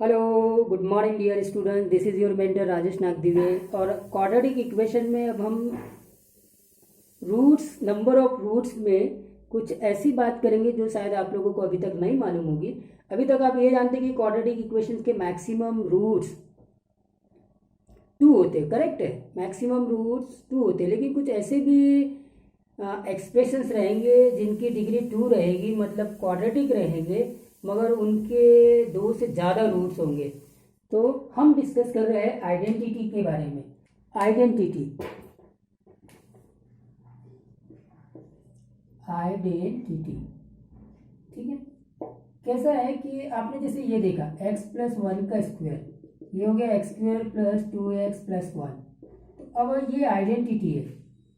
Hello good morning dear student, this is your mentor Rajesh Nagdive. और quadratic equation में अब हम रूट्स, नंबर ऑफ रूट्स में कुछ ऐसी बात करेंगे जो शायद आप लोगों को अभी तक नहीं मालूम होगी। अभी तक आप ये जानते हैं कि क्वाड्रेटिक इक्वेशन के मैक्सिमम रूट्स टू होते हैं, करेक्ट है। मैक्सिमम रूट्स टू होते हैं, लेकिन कुछ ऐसे भी एक्सप्रेशंस रहेंगे जिनकी डिग्री टू रहेगी, मतलब क्वाड्रेटिक रहेंगे, मगर उनके दो से ज़्यादा रूट्स होंगे। तो हम डिस्कस कर रहे हैं आइडेंटिटी के बारे में। आइडेंटिटी आइडेंटिटी ठीक है। कैसा है कि आपने जैसे ये देखा x+1 का स्क्वायर, ये हो गया x² + 2x+1। तो अब ये आइडेंटिटी है,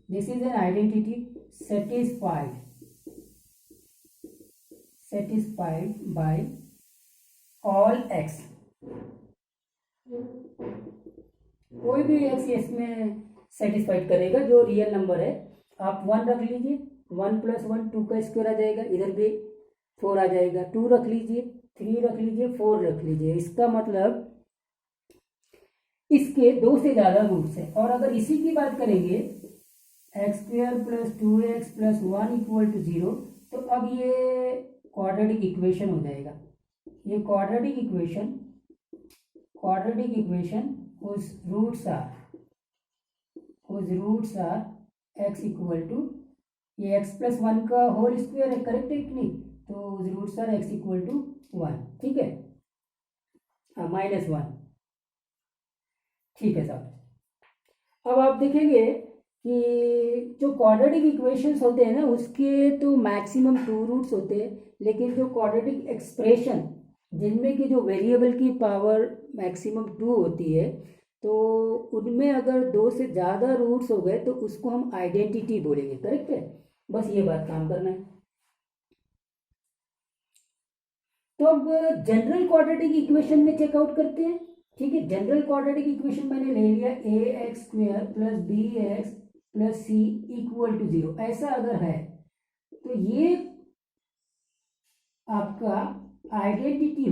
this is an identity satisfied by all x। कोई भी x इसमें सेटिस्फाइड करेगा जो रियल नंबर है। आप 1 रख लीजिए, 1+1 2 का स्क्वायर आ जाएगा, इधर भी 4 आ जाएगा। 2 रख लीजिए, 3 रख लीजिए, 4 रख लीजिए। इसका मतलब इसके दो से ज़्यादा रूट्स है। और अगर इसी की बात करेंगे x² + 2x+1 = 0, तो अब ये क्वाड्रेटिक इक्वेशन हो जाएगा। ये quadratic equation whose roots are x = ये x+1 का होल स्क्वायर है, करेक्ट है कि नहीं? तो रूट्स आर x = 1, ठीक है, -1, ठीक है साहब। अब आप देखेंगे कि जो क्वाड्रेटिक इक्वेशंस होते हैं ना, उसके तो मैक्सिमम 2 रूट्स होते हैं, लेकिन जो क्वाड्रेटिक एक्सप्रेशन जिनमें कि जो वेरिएबल की पावर मैक्सिमम 2 होती है, तो उनमें अगर 2 से ज़्यादा रूट्स हो गए तो उसको हम आइडेंटिटी बोलेंगे, करेक्ट है। बस ये बात काम करना है। तो अब जनरल क्वाड्रेटिक इक्वेशन में चेकआउट करते हैं, ठीक है। जनरल क्वाड्रेटिक इक्वेशन मैंने ले लिया ax² + bx + c = 0। ऐसा अगर है तो ये आपका आइडेंटिटी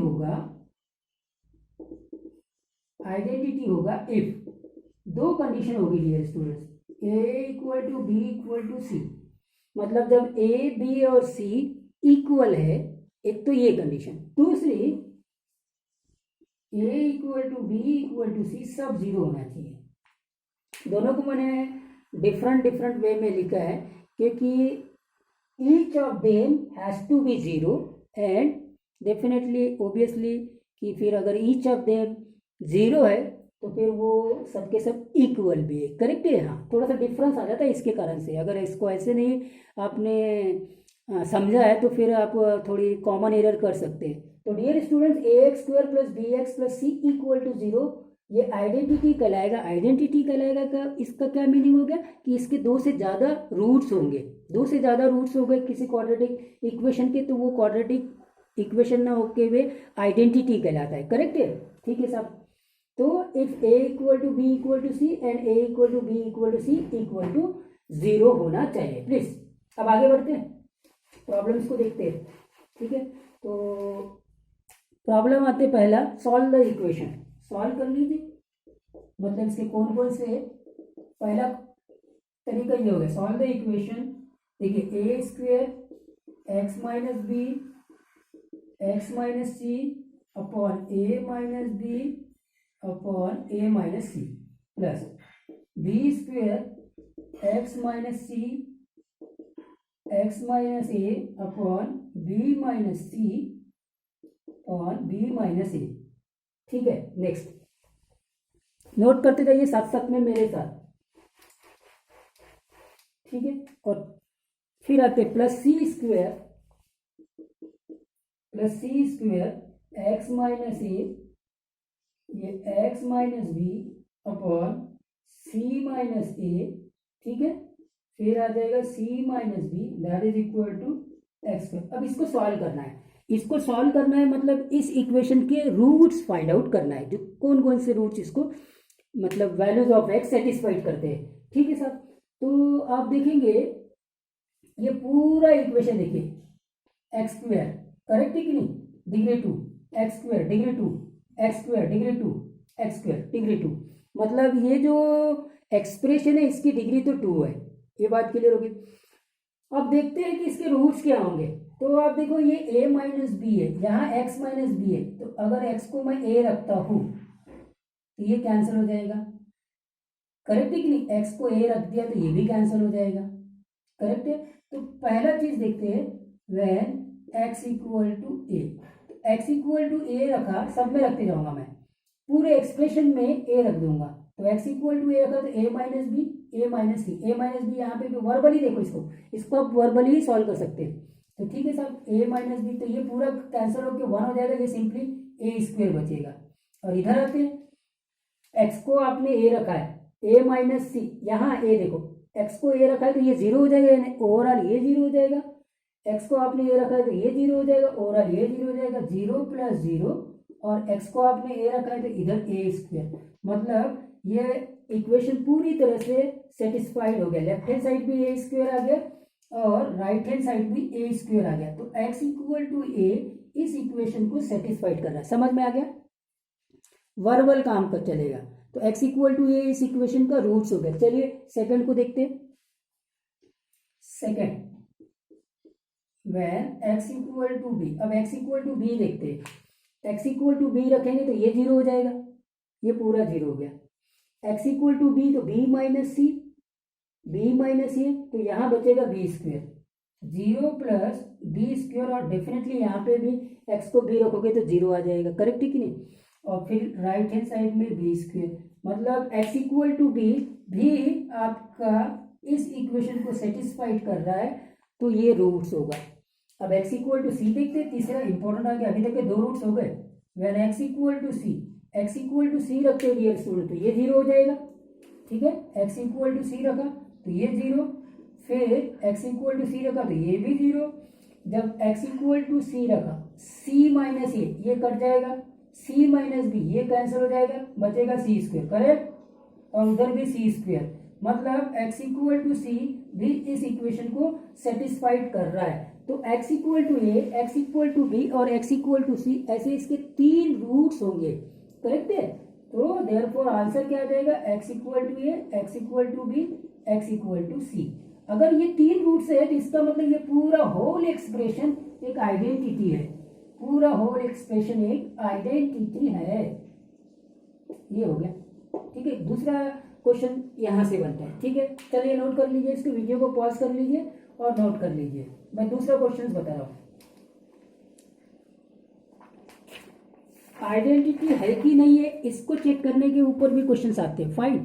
होगा इफ दो कंडीशन होगी dear students, a = b = c। मतलब जब a b और c इक्वल है, एक तो ये कंडीशन। दूसरी a = b = c सब 0 होना चाहिए। दोनों को मैंने डिफरेंट वे में लिखा है, क्योंकि each of them has to be 0 and definitely obviously कि फिर अगर ईच ऑफ देम 0 है तो फिर वो सबके सब इक्वल भी है, करेक्ट है। हाँ, थोड़ा सा डिफरेंस आ जाता है इसके कारण से। अगर इसको ऐसे नहीं आपने समझा है तो फिर आप थोड़ी कॉमन एरर कर सकते हैं। तो dear students, ax² + bx + c = 0 ये आइडेंटिटी कहलाएगा का इसका क्या मीनिंग हो गया कि इसके दो से ज़्यादा रूट्स होंगे। दो से ज़्यादा रूट्स हो गए किसी क्वाड्रेटिक इक्वेशन के, तो वो क्वाड्रेटिक इक्वेशन ना होके हुए आइडेंटिटी कहलाता है, करेक्ट है, ठीक है साहब। तो if a = b = c and a = b = c = 0 होना चाहिए, प्लीज। अब आगे बढ़ते हैं, प्रॉब्लम्स को देखते हैं, ठीक है। तो प्रॉब्लम आते पहला, सॉल्व द इक्वेशन। सॉल्व कर लीजिए, मतलब इसके कौन कौन से, पहला तरीका ये हो गया सॉल्व द इक्वेशन। देखिए a² x - b x - c upon a - b upon a - c plus b² x - c x - a upon b - c और b - a, ठीक है। नेक्स्ट नोट करते जाइए साथ साथ में मेरे साथ, ठीक है। और फिर आते +c² x - a, ये x - b upon c - a, ठीक है। फिर आ जाएगा c - b that is equal to x²। अब इसको सॉल्व करना है, मतलब इस इक्वेशन के रूट्स फाइंड आउट करना है, जो कौन कौन से रूट्स इसको मतलब वैल्यूज ऑफ x सेटिस्फाइड करते हैं, ठीक है साहब। तो आप देखेंगे ये पूरा इक्वेशन देखिए, x² करेक्ट है कि नहीं, degree 2, x² degree 2 x square degree 2 x square degree 2, मतलब ये जो एक्सप्रेशन है इसकी डिग्री तो 2 है। ये बात क्लियर होगी। अब देखते हैं कि इसके रूट्स क्या होंगे। तो आप देखो ये a माइनस बी है, यहाँ x माइनस बी है, तो अगर x को मैं a रखता हूँ तो ये कैंसिल हो जाएगा, करेक्ट है कि नहीं। x को a रख दिया तो ये भी कैंसिल हो जाएगा, करेक्ट है। तो पहला चीज देखते हैं, व्हेन x इक्वल टू ए, तो x इक्वल टू ए रखा, सब में रखते जाऊंगा मैं, पूरे एक्सप्रेशन में a रख दूंगा। तो x इक्वल टू ए रखा तो a minus b, a minus c, a minus b, यहाँ पे वर्बली देखो, इसको आप वर्बली ही सॉल्व कर सकते हैं। तो ठीक है साहब, a माइनस बी, तो ये पूरा कैंसिल होकर 1 हो जाएगा, ये सिंपली a स्क्वायर बचेगा। और इधर आते हैं, x को आपने a रखा है, a माइनस सी, यहाँ a देखो, x को a रखा है तो ये 0 हो जाएगा, ओवरऑल ये 0 हो जाएगा। x को आपने a रखा है तो ये 0 हो जाएगा, ओवरऑल ये 0 हो जाएगा, 0 प्लस 0, और x को आपने a रखा है तो इधर a स्क्वायर, मतलब ये इक्वेशन पूरी तरह से सेटिस्फाइड हो गया। लेफ्ट हैंड साइड भी a स्क्वायर आ गया और राइट हैंड साइड भी a स्क्वायर आ गया। तो x इक्वल टू a इस इक्वेशन को सेटिस्फाइड कर रहा है, समझ में आ गया। वर्बल काम कर चलेगा। तो x इक्वल टू a इस इक्वेशन का रूट्स हो गया। चलिए सेकंड को देखते हैं। Second, when x equal to b, अब x इक्वल टू b देखते हैं। x इक्वल टू b रखेंगे तो ये 0 हो जाएगा, ये पूरा 0 हो गया। x इक्वल टू बी, तो b minus c, b minus a, तो यहाँ बचेगा b square, 0 plus b square, और डेफिनेटली यहाँ पे भी x को b रखोगे तो 0 आ जाएगा, करेक्ट है कि नहीं। और फिर राइट हैंड साइड में b स्क्वायर, मतलब x इक्वल टू बी भी आपका इस इक्वेशन को सेटिस्फाइड कर रहा है, तो ये रूट्स होगा। अब x इक्वल टू सी देखते हैं, तीसरा इंपॉर्टेंट आ गया। अभी तक के 2 रूट्स हो गए। When x equal to c, x equal to c रखते हैं डियर स्टूडेंट, तो ये 0 हो जाएगा, ठीक है। x इक्वल टू सी रखा तो ये 0, फिर x इक्वल टू सी रखा तो ये भी 0। जब x इक्वल टू सी रखा, c माइनस ए, ये कट जाएगा, c माइनस बी, ये कैंसिल हो जाएगा, बचेगा c स्क्वायर, करेक्ट, और उधर भी c स्क्वायर, मतलब x इक्वल टू सी भी इस इक्वेशन को सेटिस्फाइड कर रहा है। तो x equal to a, x equal to b और x इक्वल टू सी, ऐसे इसके 3 रूट्स होंगे, करेक्ट है। तो देयरफॉर आंसर क्या आ जाएगा, x equal to a, x equal to b, x equal to c. अगर ये 3 रूट्स है तो इसका मतलब ये पूरा होल एक्सप्रेशन एक आइडेंटिटी है, पूरा होल एक्सप्रेशन एक आइडेंटिटी है। ये हो गया, ठीक है। दूसरा क्वेश्चन यहां से बनता है, ठीक है। चलिए नोट कर लीजिए, इसको वीडियो को पॉज कर लीजिए और नोट कर लीजिए। मैं दूसरा क्वेश्चन बता रहा हूं, आइडेंटिटी है कि नहीं है इसको चेक करने के ऊपर भी क्वेश्चंस आते हैं। फाइन,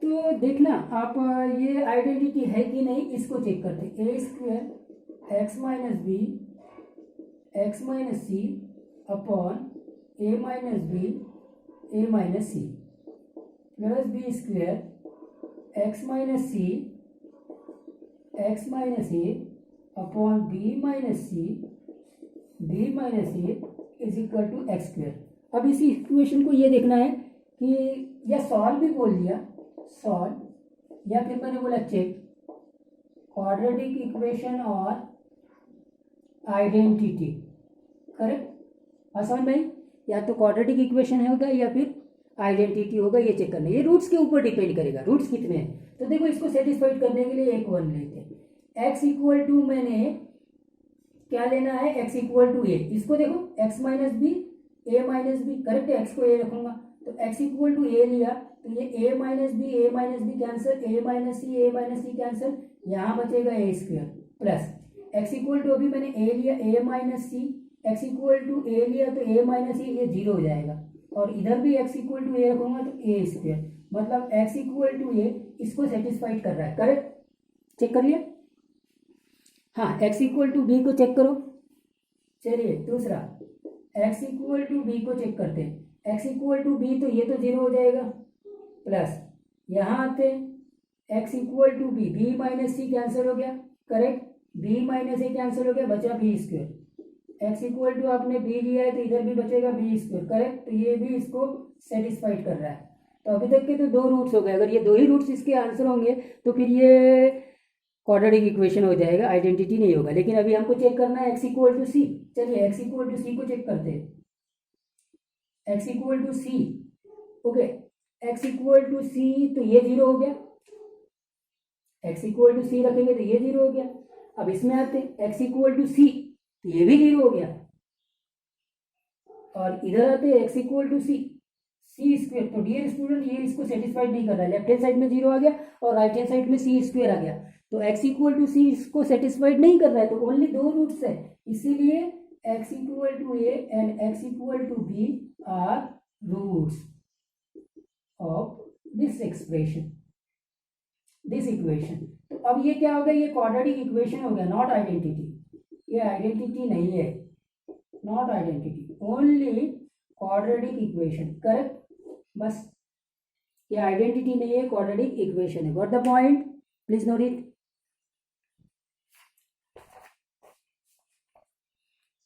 तो देखना आप, ये आइडेंटिटी है कि नहीं इसको चेक करते हैं। A square x minus b x minus c upon a minus b a minus c plus b square x minus c x minus a upon b minus c b minus a is equal to x square. अब इसी equation को ये देखना है कि, या solve भी बोल दिया, सॉल्व, या फिर मैंने बोला चेक क्वाड्रेटिक इक्वेशन और आइडेंटिटी, करेक्ट। आसान भाई, या तो क्वाड्रेटिक इक्वेशन होगा या फिर आइडेंटिटी होगा, ये चेक करना है। ये रूट्स के ऊपर डिपेंड करेगा, रूट्स कितने हैं। तो देखो इसको सेटिस्फाइड करने के लिए एक वन लेते हैं। एक्स इक्वल टू, मैंने क्या लेना है, एक्स इक्वल टू ए, इसको देखो x minus b a minus B, correct है, एक्स को ए रखूंगा तो एक्स इक्वल टू ए लिया, तो ये a minus B cancel, a minus C cancel, यहाँ बचेगा a square plus x equal to, अभी मैंने a लिया, a minus C, x equal to a लिया तो a माइनस सी, ये 0 हो जाएगा, और इधर भी x इक्वल टू a रखूंगा तो a स्क्वायर, मतलब x इक्वल टू a इसको सेटिस्फाइड कर रहा है, करेक्ट। चेक कर लिया। हाँ, x इक्वल टू b को चेक करो। चलिए दूसरा, x इक्वल टू b को चेक करते हैं। x इक्वल टू b, तो ये तो 0 हो जाएगा, प्लस यहाँ आते x equal to B, B minus C cancel हो गया, correct, b minus A cancel हो गया, बचा B square. x equal to आपने b लिया है तो इधर भी बचेगा बी स्क्वायर, करेक्ट। तो ये भी इसको सेटिस्फाइड कर रहा है। तो अभी तक के तो दो रूट्स हो गए, अगर ये दो ही रूट्स इसके आंसर होंगे तो फिर ये क्वाड्रेटिक इक्वेशन हो जाएगा, आइडेंटिटी नहीं होगा। लेकिन अभी हमको चेक करना है एक्स इक्वल टू सी। चलिए एक्स इक्वल टू सी को चेक करते हैं। X equal to c, okay, x equal to c, तो ये जीरो हो गया। एक्स इक्वल टू सी रखेंगे तो ये जीरो हो गया। अब इसमें आते हैं एक्स इक्वल टू सी, तो ये भी जीरो हो गया। और इधर आते हैं x equal to C, C square. तो डियर स्टूडेंट ये इसको सेटिस्फाइड नहीं कर रहा है, लेफ्ट हैंड साइड में जीरो आ गया और राइट हैंड साइड में सी स्क्वेयर आ गया। तो एक्स इक्वल टू सी इसको सेटिस्फाइड नहीं कर रहा है, तो ओनली दो रूट्स है, इसीलिए X equal to A and X equal to B are roots of this expression, this equation. तो अब ये क्या हो गया, ये क्वाड्रेटिक इक्वेशन हो गया, नॉट आइडेंटिटी। ये आइडेंटिटी नहीं है, not identity, only quadratic equation, correct. बस ये आइडेंटिटी नहीं है, क्वाड्रेटिक इक्वेशन है। Got the point, please note it.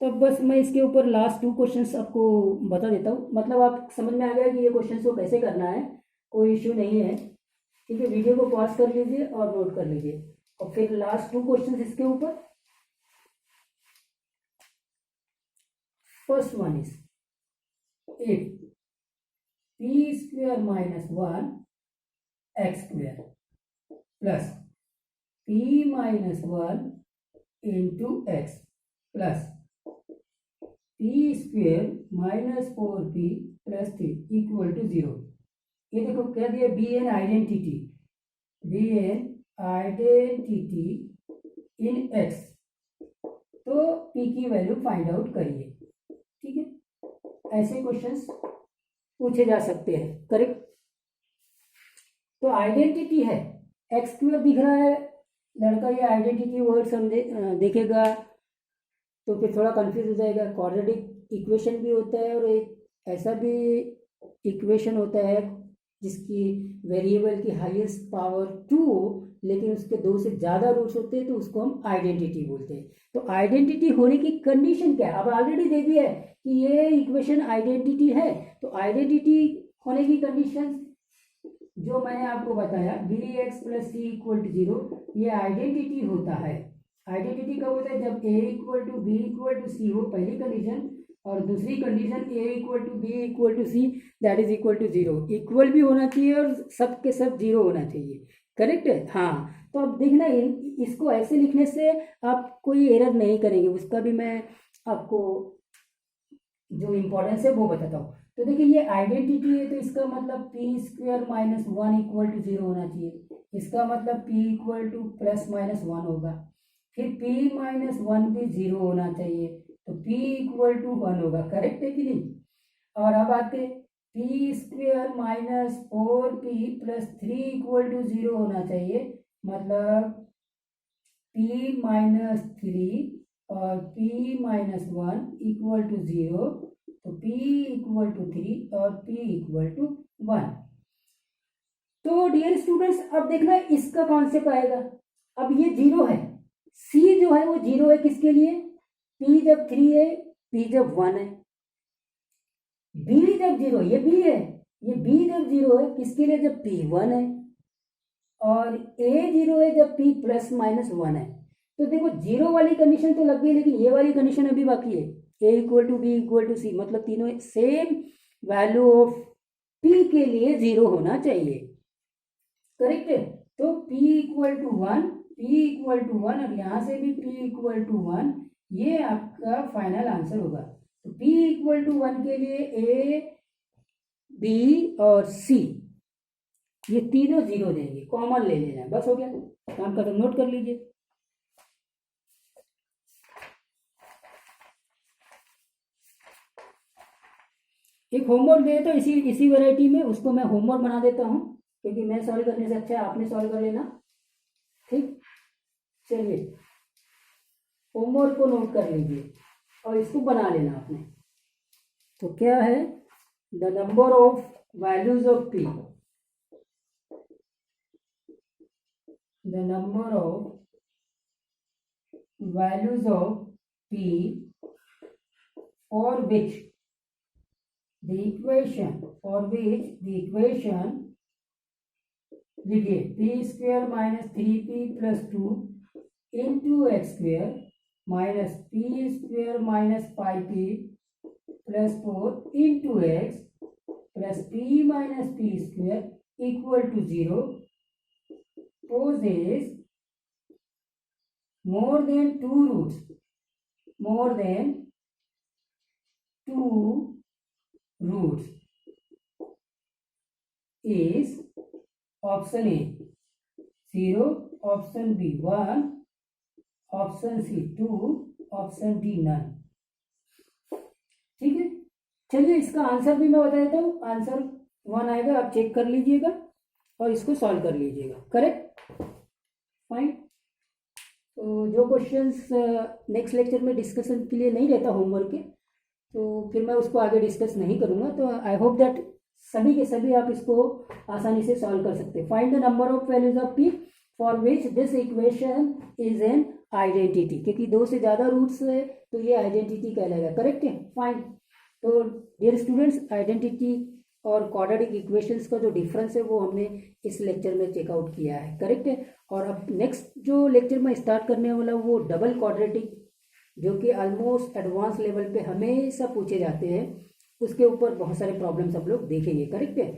तो बस मैं इसके ऊपर लास्ट टू क्वेश्चंस आपको बता देता हूँ, मतलब आप समझ में आ गया कि ये क्वेश्चंस को कैसे करना है, कोई इश्यू नहीं है। ठीक है, वीडियो को पॉज कर लीजिए और नोट कर लीजिए, और फिर लास्ट टू क्वेश्चंस इसके ऊपर। First one is if P square minus 1 X square plus P minus 1 into x plus P square minus 4p plus 3 equal to 0। ये देखो क्या दिया, be an identity, be an identity in X, तो p की value find out करिए। ठीक है, ऐसे क्वेश्चंस पूछे जा सकते हैं, करेक्ट। तो आइडेंटिटी है, एक्स स्क्वायर दिख रहा है, लड़का ये आइडेंटिटी वर्ड समझे देखेगा तो फिर थोड़ा कंफ्यूज हो जाएगा। क्वाड्रेटिक इक्वेशन भी होता है और एक ऐसा भी इक्वेशन होता है जिसकी वेरिएबल की हाईएस्ट पावर 2 हो, लेकिन उसके 2 से ज़्यादा रूट्स होते हैं, तो उसको हम आइडेंटिटी बोलते हैं। तो आइडेंटिटी होने की कंडीशन क्या है, अब ऑलरेडी दे दिया है कि ये इक्वेशन आइडेंटिटी है। तो आइडेंटिटी होने की कंडीशन जो मैंने आपको बताया, B X plus C equal to 0, ये आइडेंटिटी होता है। आइडेंटिटी कब होता है, जब a equal to b equal to c हो, पहली कंडीशन, और दूसरी condition a equal to b equal to c that is equal to 0। इक्वल भी होना चाहिए और सब के सब 0 होना चाहिए, करेक्ट है। हाँ, तो अब देखना इसको ऐसे लिखने से आप कोई एरर नहीं करेंगे, उसका भी मैं आपको जो इम्पोर्टेंस है वो बताता हूँ। तो देखिए ये आइडेंटिटी है, तो इसका मतलब P square minus 1 equal to 0 होना चाहिए। इसका मतलब P equal to plus minus 1 होगा, फिर p माइनस 1 भी 0 होना चाहिए, तो p इक्वल टू 1 होगा, करेक्ट है कि नहीं। और अब आते P square minus 4p plus 3 equal to 0 होना चाहिए, मतलब p माइनस 3 और p माइनस 1 इक्वल टू 0, तो p इक्वल टू 3 और p इक्वल टू 1। तो डियर स्टूडेंट्स अब देखना इसका कॉन्सेप्ट आएगा। अब ये 0 है, c जो है वो 0 है किसके लिए, p जब 3 है, p जब 1 है। b जब 0, ये b है, ये b जब 0 है किसके लिए, जब p 1 है। और a 0 है जब p प्लस माइनस 1 है। तो देखो 0 वाली कंडीशन तो लग गई, लेकिन ये वाली कंडीशन अभी बाकी है, a equal to b equal to c, मतलब तीनों सेम वैल्यू ऑफ p के लिए 0 होना चाहिए, करेक्ट है। तो p equal to 1, p equal to 1 और यहां से भी p इक्वल टू 1, ये आपका फाइनल आंसर होगा। तो p इक्वल टू 1 के लिए a, b और c ये तीनों 0 देंगे, कॉमन ले लेना, बस हो गया काम खत्म, नोट कर लीजिए। एक होमवर्क दे तो इसी वैरायटी में उसको मैं होमवर्क बना देता हूँ, क्योंकि मैं सॉल्व करने से अच्छा है आपने सॉल्व कर लेना, ठीक। चलिए होमवर्क को नोट कर लीजिए और इसको बना लेना आपने। तो क्या है, the number of values of p, the number of values of p for which the equation for which the equation, लिखिए p square minus 3p plus 2 into x square minus p square minus 5p plus 4 into x plus p minus p square equal to 0 poses more than two roots, more than two roots is option A 0, option B 1, option C 2, option D none. ठीक है, चलिए इसका answer भी मैं बता देता हूँ। Answer 1 आएगा, आप चेक कर लीजिएगा और इसको सॉल्व कर लीजिएगा। Correct, fine. तो जो क्वेश्चंस नेक्स्ट लेक्चर में डिस्कशन के लिए नहीं रहता होमवर्क के, तो फिर मैं उसको आगे डिस्कस नहीं करूँगा। तो आई होप दैट सभी के सभी आप इसको आसानी से सॉल्व कर सकते हैं। Find the number of values of P for which this equation is an identity, क्योंकि 2 से ज़्यादा रूट्स है तो ये आइडेंटिटी कहलाएगा। करेक्ट है, फाइन। तो डियर स्टूडेंट्स, आइडेंटिटी और क्वाड्रेटिक इक्वेशंस का जो डिफरेंस है वो हमने इस लेक्चर में चेकआउट किया है। करेक्ट है, और अब नेक्स्ट जो लेक्चर में स्टार्ट करने वाला वो डबल क्वाड्रेटिक, जो कि ऑलमोस्ट एडवांस लेवल पे हमेशा पूछे जाते हैं, उसके ऊपर बहुत सारे प्रॉब्लम्स हम लोग देखेंगे। करेक्ट है।